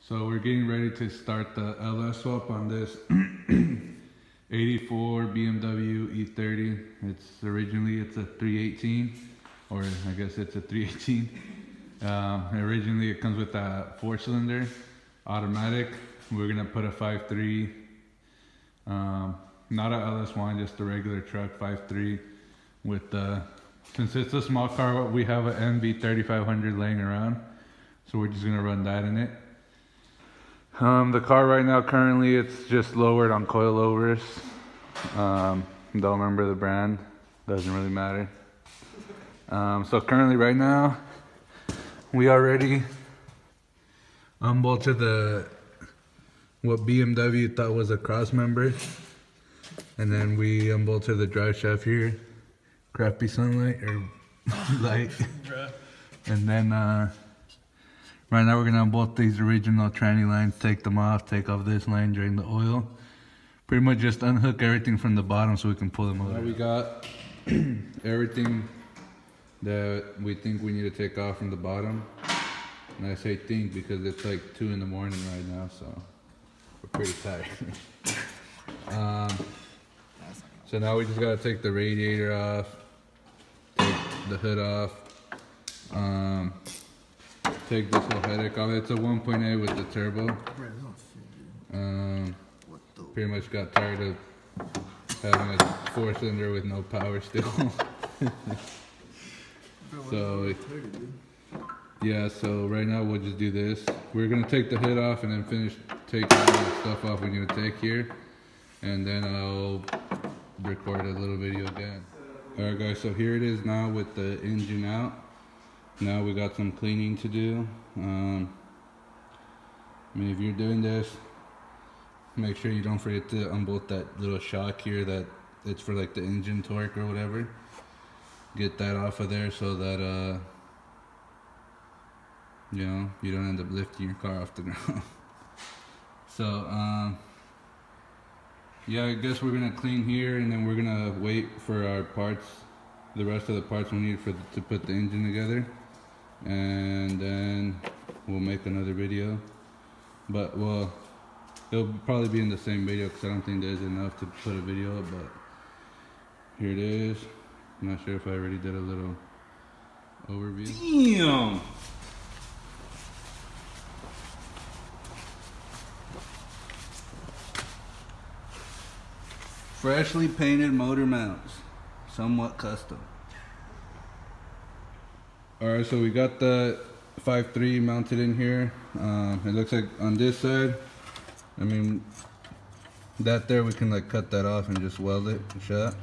So we're getting ready to start the LS swap on this 84 BMW E30. Originally it's a 318, or I guess it's a 318. Originally it comes with a 4-cylinder automatic. We're gonna put a 5.3, not a LS1, just a regular truck 5.3 with the, since it's a small car, we have an MV 3500 laying around, so we're just gonna run that in it. The car right now, currently, it's just lowered on coilovers. Don't remember the brand, doesn't really matter. So currently right now, we already unbolted what BMW thought was a cross member. And then we unbolted the drive shaft here. Crappy sunlight or light. And then right now we're gonna unbolt these original tranny lines, take them off, take off this line, drain the oil. Pretty much just unhook everything from the bottom so we can pull them over. Now we got everything that we think we need to take off from the bottom. And I say think because it's like 2 in the morning right now, so we're pretty tired. So now we just gotta take the radiator off, take the hood off, take this whole headache off. It's a 1.8 with the turbo. Pretty much got tired of having a 4-cylinder with no power still. So yeah, so right now we'll just do this. We're gonna take the hood off and then finish taking all the stuff off we're gonna take here, and then I'll record a little video again. Alright guys, so here it is now with the engine out. Now we got some cleaning to do. I mean, if you're doing this, make sure you don't forget to unbolt that little shock here that it's for like the engine torque or whatever. Get that off of there so that you know, you don't end up lifting your car off the ground. So yeah, I guess we're gonna clean here and then we're gonna wait for our parts, the rest of the parts we need to put the engine together, and then we'll make another video. But well, it'll probably be in the same video because I don't think there's enough to put a video up, but here it is. I'm not sure if I already did a little overview. Damn! Freshly painted motor mounts, somewhat custom. Alright, so we got the 5.3 mounted in here. It looks like on this side, I mean, that there we can like cut that off and just weld it shut.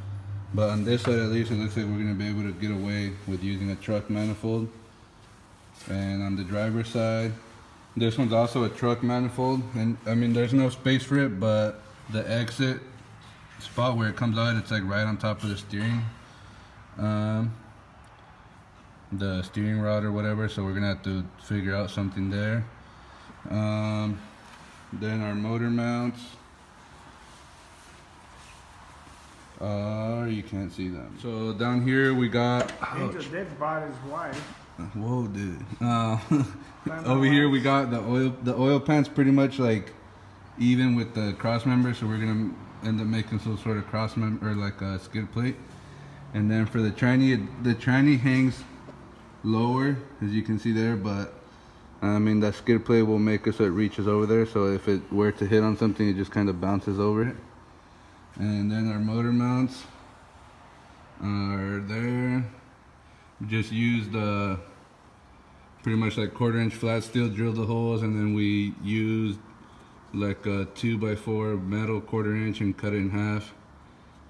But on this side at least, it looks like we're gonna be able to get away with using a truck manifold. And on the driver's side, this one's also a truck manifold. And I mean, there's no space for it, but the exit spot where it comes out, it's like right on top of the steering rod or whatever, so we're gonna have to figure out something there. Then our motor mounts, you can't see them. So down here we got, Angel did bought his wife. Whoa, dude. Over here we got the oil pan's pretty much like even with the cross member, so we're gonna end up making some sort of cross member or like a skid plate. And then for the tranny hangs lower, as you can see there, but I mean that skid plate will make it so it reaches over there, so if it were to hit on something it just kind of bounces over it. And then our motor mounts are there. We just used pretty much like 1/4-inch flat steel, drilled the holes, and then we used like a 2x4 metal 1/4-inch and cut it in half.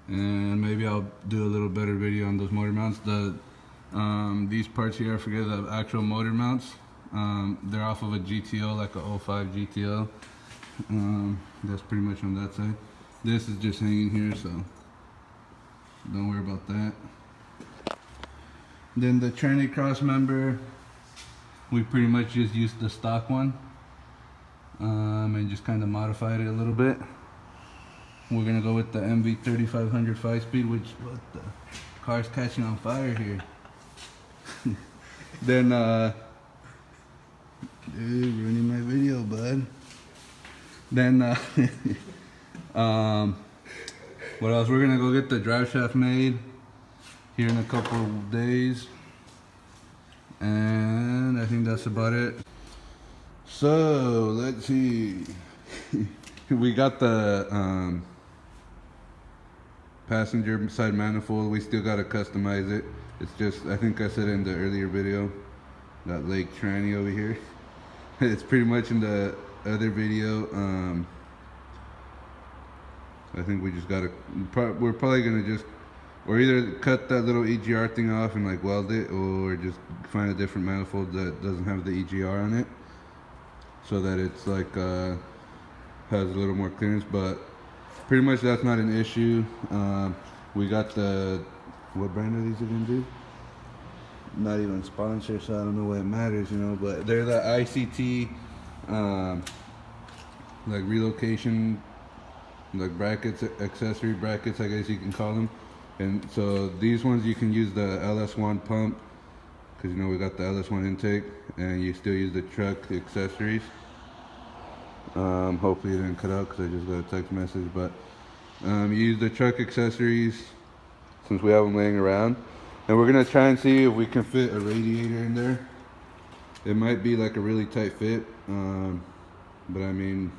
And maybe I'll do a little better video on those motor mounts. These parts here, I forget the actual motor mounts. They're off of a GTO, like a 05 GTO. That's pretty much on that side. This is just hanging here, so don't worry about that. Then the tranny cross member, we pretty much just used the stock one. And just kind of modified it a little bit. We're gonna go with the MV 3500 5-speed, which, what the car's catching on fire here. Then, dude, ruining my video, bud. Then what else? We're gonna go get the drive shaft made here in a couple of days, and I think that's about it. So let's see. We got the passenger side manifold. We still gotta customize it. It's just, I think I said in the earlier video, that Lake Tranny over here. It's pretty much in the other video. I think we just gotta, we're probably gonna just, or either cut that little EGR thing off and like weld it, or just find a different manifold that doesn't have the EGR on it, so that it's like has a little more clearance. But pretty much that's not an issue. We got the, what brand are these again, dude? Not even sponsored, so I don't know why it matters, you know, but they're the ICT like relocation, like brackets, accessory brackets, I guess you can call them. And so these ones, you can use the LS1 pump, because you know we got the LS1 intake, and you still use the truck accessories. Hopefully it didn't cut out because I just got a text message, but you use the truck accessories since we have them laying around. And we're gonna try and see if we can fit a radiator in there. It might be like a really tight fit, but I mean,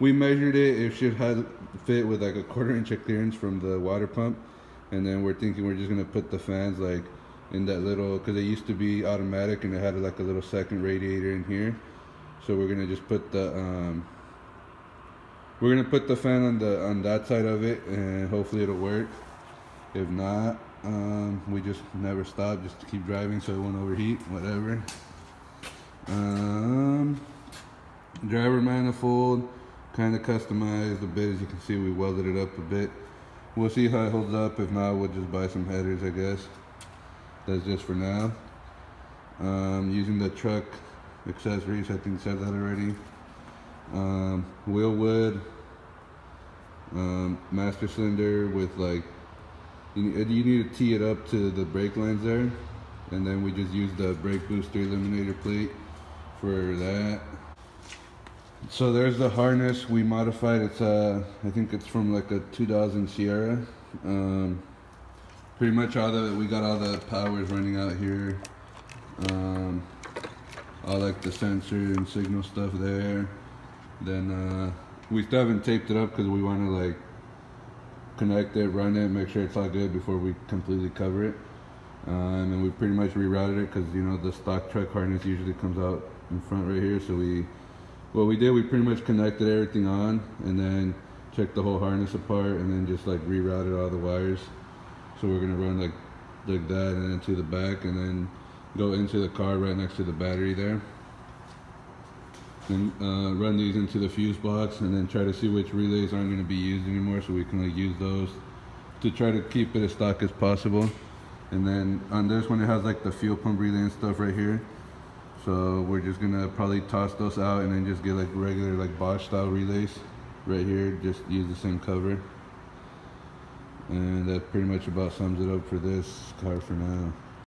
we measured it. It should have fit with like a 1/4 inch of clearance from the water pump. And then we're thinking we're just gonna put the fans like in that little, because it used to be automatic and it had like a little second radiator in here. So we're gonna just put the fan on that side of it, and hopefully it'll work. If not, we just never stop, just to keep driving so it won't overheat, whatever. Driver manifold, kind of customized a bit. As you can see, we welded it up a bit. We'll see how it holds up. If not, we'll just buy some headers, I guess. That's just for now. Using the truck accessories, I think I said that already. Wheel wood, master cylinder with like, you need to tee it up to the brake lines there, and then we just use the brake booster eliminator plate for that. So there's the harness we modified. It's I think it's from like a 2000 Sierra. Pretty much we got all the powers running out here. All like the sensor and signal stuff there. Then we still haven't taped it up because we want to like connect it, run it, make sure it's all good before we completely cover it. And then we pretty much rerouted it, because you know the stock truck harness usually comes out in front right here. So what we did, we pretty much connected everything on, and then checked the whole harness apart, and then just like rerouted all the wires. So we're gonna run like that, and then to the back, and then go into the car right next to the battery there. Then run these into the fuse box, and then try to see which relays aren't going to be used anymore, so we can like use those to try to keep it as stock as possible. And then on this one, it has like the fuel pump relay and stuff right here. So we're just gonna probably toss those out and then just get like regular like Bosch style relays right here. Just use the same cover. And that pretty much about sums it up for this car for now.